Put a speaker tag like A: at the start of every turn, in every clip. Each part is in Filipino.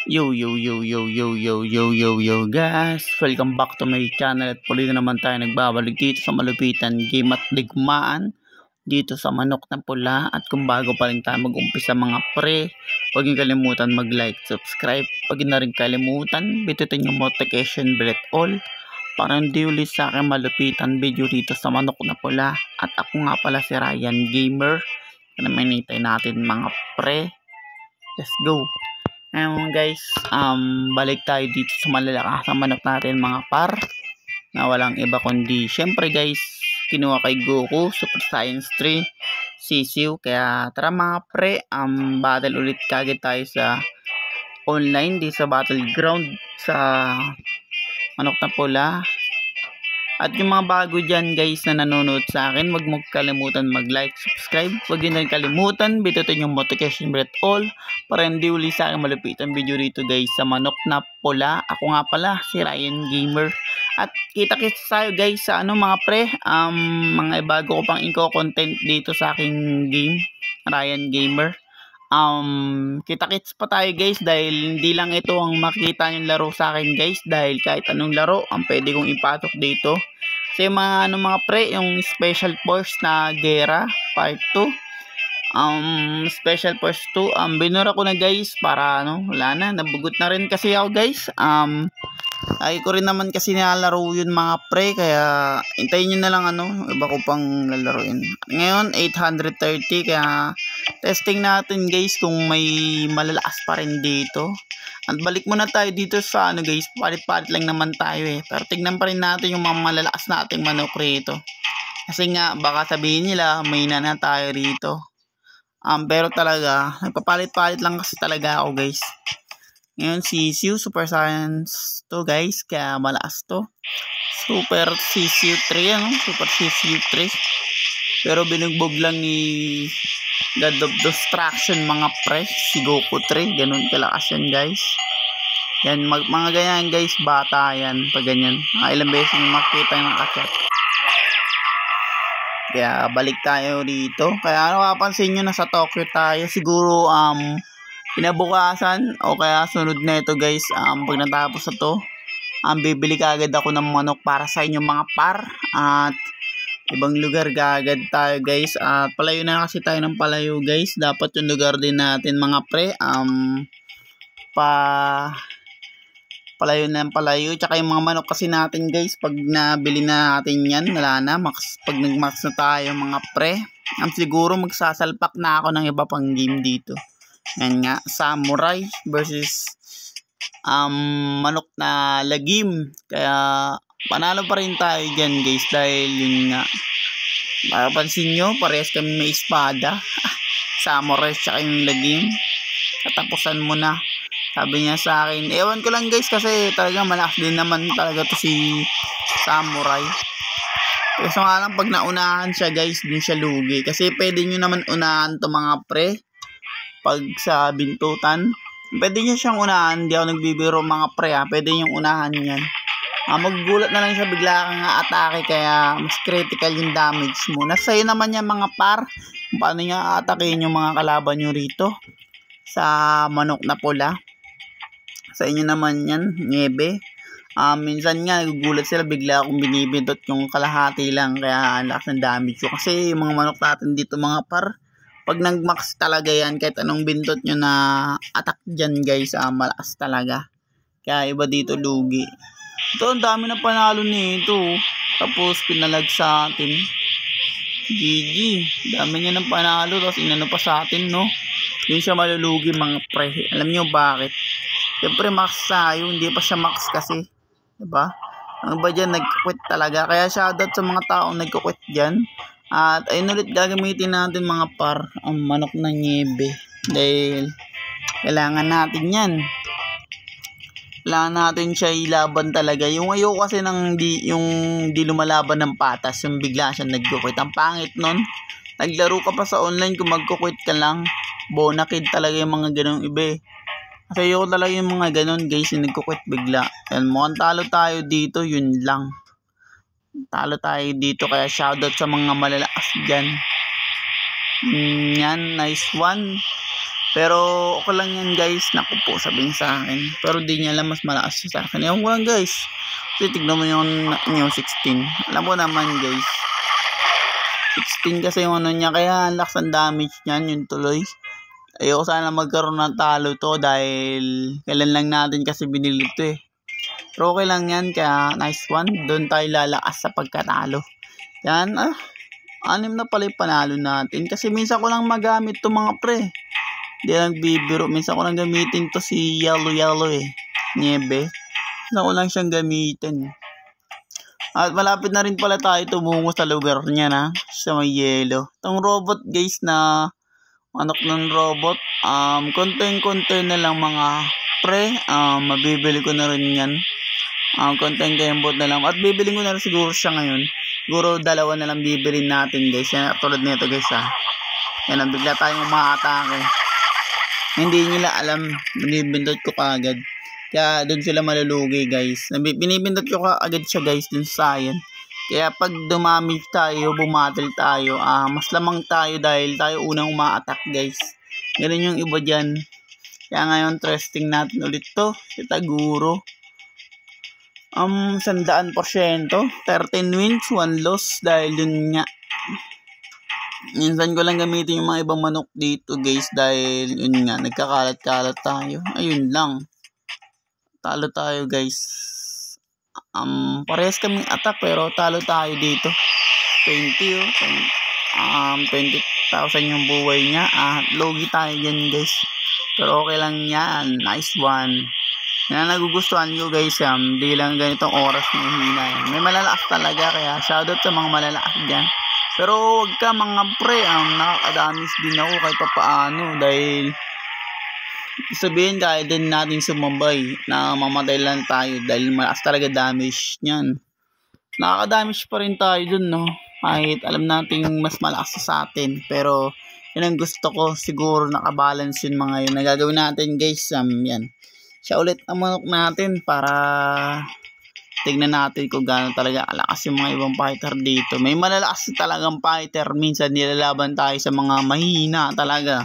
A: Yo guys, welcome back to my channel at puli na naman tayo nagbabalik dito sa malupitan game at digmaan dito sa Manok na Pula. At kung bago pa rin tayo mag-umpisa mga pre, huwag niyo kalimutan mag-like, subscribe, huwag niyo na rin kalimutan bitutin yung notification bell at all para hindi ulit sa akin malupitan video dito sa Manok na Pula. At ako nga pala si Ryan Gamer, naman hinihintay natin mga pre. Let's go. Ngayon guys, balik tayo dito sa malalakas na manok natin mga par, na walang iba kundi syempre guys, kinuha kay Goku Super Saiyan 3 Sisiu. Kaya tara mga pre, battle ulit kagad tayo sa online di sa battleground sa Manok na Pula. At yung mga bago dyan guys na nanonood sa akin, wag mo kalimutan mag-like, subscribe. Wag din kalimutan bitutin yung notification bell at all para hindi uli sa akin malupitan video dito guys sa Manok na Pula. Ako nga pala si Ryan Gamer. At kita-kits tayo guys sa mga pre, mga bago ko pang content dito sa aking game, Ryan Gamer. Kita-kits pa tayo guys, dahil hindi lang ito ang makikita yung laro sa akin guys, dahil kahit anong laro ang pwede kong ipatok dito. Kasi mga mga pre, yung Special Force na Gera Part 2, Special Force 2, binura ko na guys para wala na, nabugot na rin kasi ako guys. Ay ko rin naman kasi nilalaro yun mga pre, kaya hintayin nyo na lang iba ko pang lalaruin. Ngayon 830, kaya testing natin guys kung may malalakas pa rin dito. At balik muna tayo dito sa guys, palit-palit lang naman tayo pero tignan pa rin natin yung mga malalakas nating manok rito. Kasi nga baka sabihin nila may na tayo rito. Pero talaga nagpapalit-palit lang kasi talaga ako guys. Ngayon Sisiu Super Saiyan 2 guys, kaya malakas to. Super Sisiu 3 Super Sisiu 3. Pero binugbog lang ni God of Destruction mga pre, si Goku 3. Ganun kalakas yan guys. Yan mga ganyan guys, bata yan pag ganyan. Ilang beses yung makita yung kakachat. Kaya balik tayo dito. Kaya napapansin nyo nasa Tokyo tayo. Siguro kinabukasan o kaya sunod na ito guys, pag natapos na to, bibili kagad ako ng manok para sa inyo mga par. At ibang lugar kagad tayo guys. At palayo na kasi tayo ng palayo guys. Dapat yung lugar din natin mga pre, palayo na ng palayo. Tsaka yung mga manok kasi natin guys, pag nabili na natin yan, wala na max. Pag nag-max na tayo mga pre, siguro magsasalpak na ako ng iba pang game dito. Yan nga, samurai versus manok na lagim. Kaya panalo pa rin tayo dyan guys, dahil yun nga, mapapansin nyo parehas kami may espada. Samurai tsaka yung lagim, katapusan mo na, sabi niya sa akin. Ewan ko lang guys, kasi talaga malakas din naman talaga to si samurai. Kasi nga lang pag naunahan siya guys, din siya lugi. Kasi pwede nyo naman unahan to mga pre. Pag sa bintutan, pwede nyo siyang unahan. Hindi ako nagbibiro mga pre pwede nyo unahan yan. Maggulat na lang siya, bigla kang atake, kaya mas critical yung damage mo. Nasa iyo naman yan mga par, paano nyo atakein yung mga kalaban nyo rito sa Manok na Pula. Sa inyo naman yan, niebe. Minsan nga nagugulat sila, bigla akong binibindot yung kalahati lang, kaya lakas ng damage ko. Kasi yung mga manok natin dito mga par, pag nag-max talaga yan, kahit anong bintot nyo na attack dyan guys, malakas talaga. Kaya iba dito lugi. Ito, ang dami na panalo nito. Tapos pinalag sa atin. GG. Dami niya ng panalo, tapos inano pa sa atin, no? Yun siya malulugi mga pre. Alam nyo bakit? Siyempre max tayo, hindi pa siya max kasi. Diba? Ang ba dyan, nag-quit talaga. Kaya shoutout sa mga taong nag-quit dyan. At ayun ulit, gagamitin natin mga par, ang manok na niebe. Dahil kailangan natin yan. Kailangan natin siya ilaban talaga. Yung ayoko kasi yung di lumalaban ng patas, yung bigla siya nag-quit. Ang pangit nun. Naglaro ka pa sa online, kung mag-quit ka lang, bonakid talaga yung mga ganong iba. Kasi ayoko talaga yung mga ganon guys, yung nag-quit bigla. And mukhang talo tayo dito, yun lang. Talo tayo dito, kaya shoutout sa mga malalakas dyan. Yan, nice one. Pero okay lang yan guys. Naku po, sabihin sa akin. Pero di niya alam, mas malakas siya sa akin. Ewan ko lang guys. Kasi tignan mo yung Neo 16. Alam ko naman guys. 16 kasi yung ano niya. Kaya ang lakas ang damage niyan. Yung tuloy. Ayoko sana magkaroon ng talo to. Dahil kailan lang natin kasi binili to eh. Pero okay lang yan. Kaya nice one. Doon tayo lalakas sa pagkatalo. Yan. 6 na pala yung panalo natin. Kasi minsan ko lang magamit to mga pre. Hindi lang bibiro. Minsan ko lang gamitin to si yellow eh. Niebe. Minsan ko lang siyang gamitin. At malapit na rin pala tayo tumungo sa lugar niya na. Sa may yellow. Itong robot guys na anak ng robot. Konting-konti na lang mga pre. Mabibili ko na rin yan. Konting kembot na lang. At bibili ko na rin siguro siya ngayon. Siguro 2 na lang bibili natin guys. Yan tulad nito guys Yan bigla tayong umaatake. Hindi nila alam, binibindot ko kaagad. Kaya doon sila malulugi guys. Binibindot ko kaagad siya guys dun sa ayan. Kaya pag dumamage tayo, bumatil tayo, mas lamang tayo dahil tayo unang uma-attack guys. Ganun yung iba dyan. Kaya ngayon testing natin ulit to. Si Taguro. 100%. 13 wins, 1 loss dahil dun nga. Minsan ko lang gamitin yung mga ibang manok dito guys dahil yun nga nagkakalat-kalat tayo. Ayun lang. Talo tayo guys. Parehas kaming attack pero talo tayo dito. 20 20,000 yung buhay niya. Logi tayo dyan guys. Pero okay lang yan. Nice one. Yan ang nagugustuhan ko guys. Di lang ganitong oras na hina yan. May malalakas talaga kaya shoutout sa mga malalakas dyan. Pero wag ka mga pre, nakakadamis din ako kahit papaano dahil sabihin kaya din natin sumabay na mamatay lang tayo dahil malakas talaga damage niyan. Nakakadamage pa rin tayo dun no, kahit alam natin mas malakas sa atin pero yun ang gusto ko, siguro nakabalance yun mga yun na gagawin natin guys. Yan siya ulit ang manok natin para tignan natin kung gaano talaga kalakas yung mga ibang fighter dito. May malalakas talagang fighter. Minsan nilalaban tayo sa mga mahina talaga.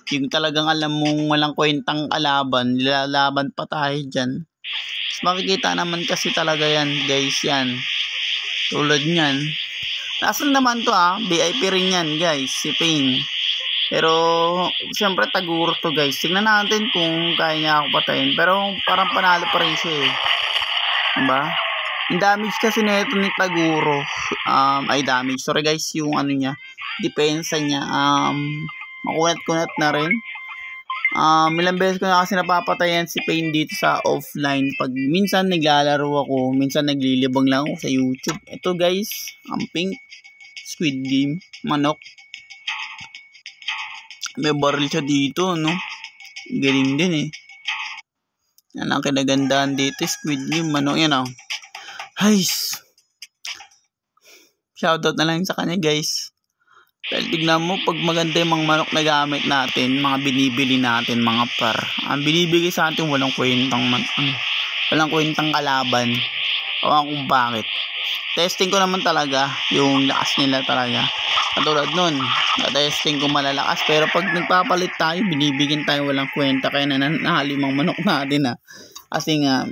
A: Yung talagang alam mong walang kwentang kalaban, nilalaban pa tayo dyan. Mas makikita naman kasi talaga yan guys yan. Tulad nyan. Nasaan naman to VIP rin yan guys. Si Pain. Pero siyempre Taguro to guys. Tignan natin kung kaya niya ako patayin. Pero parang panalo pa rin siya eh. Diba? Yung damage kasi nito ni Taguro, damage. Sorry guys, yung ano niya, depensa niya, makunat-kunat na rin. Ilang beses ko na kasi napapatayan si Pain dito sa offline. Pag minsan naglalaro ako, minsan naglilibang lang ako sa YouTube. Ito guys, ang pink Squid Game, manok. May barrel siya dito, no? Galing din eh. Yan ang kinagandaan dito, Squid Game, manok yan Hays. Shoutout na lang sa kanya guys. Dahil tignan mo, pag maganda yung mga manok na gamit natin, mga binibili natin, mga par. Ang binibigay sa atin, walang kwentang kalaban. O kung bakit. Testing ko naman talaga, yung lakas nila talaga. Katulad nun, testing ko malalakas. Pero pag nagpapalit tayo, binibigyan tayo walang kwenta. Kaya nanahalimang manok natin Kasi nga,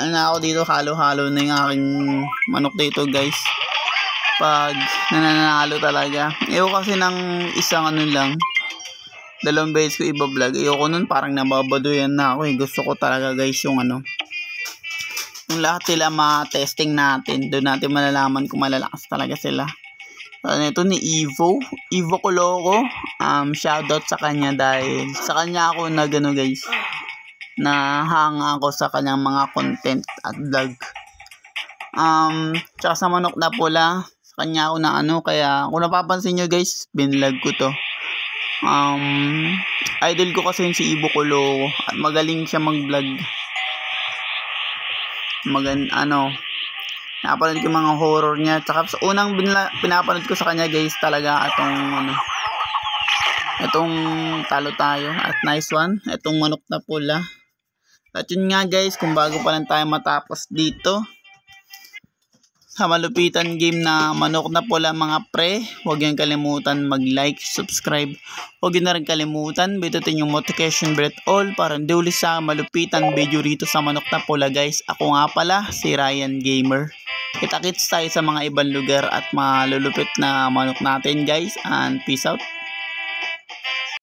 A: ako dito, halo-halo na yung aking manok dito guys. Pag nananalo talaga. Ayoko kasi ng isang lang. 2 beses ko iba-vlog. Ayoko nun, parang nababaduyan na ako Gusto ko talaga guys yung yung lahat sila ma-testing natin. Doon natin malalaman kung malalakas talaga sila. Ito ni Evo Coloco. Shoutout sa kanya dahil sa kanya ako guys. Nahanga ako sa kanyang mga content at vlog. Tsaka sa manok na pula, sa kanya ako na kaya kung napapansin nyo guys, binlog ko to. Idol ko kasi yung si Evo Coloco at magaling siya mag-vlog. Napanood ko mga horror niya. Tsaka sa unang pinapanood ko sa kanya guys talaga itong talo tayo at nice one. Itong manok na pula. At yun nga guys, kung bago pa lang tayo matapos dito, sa malupitan game na manok na pula mga pre. Huwag nyo kalimutan mag-like, subscribe. Huwag nyo na rin kalimutan bitutin yung notification bell all para hindi ulit sa malupitan video rito sa manok na pula guys. Ako nga pala si Ryan Gamer. Kita-kits tayo sa mga ibang lugar at malulupit na manok natin guys, and peace out.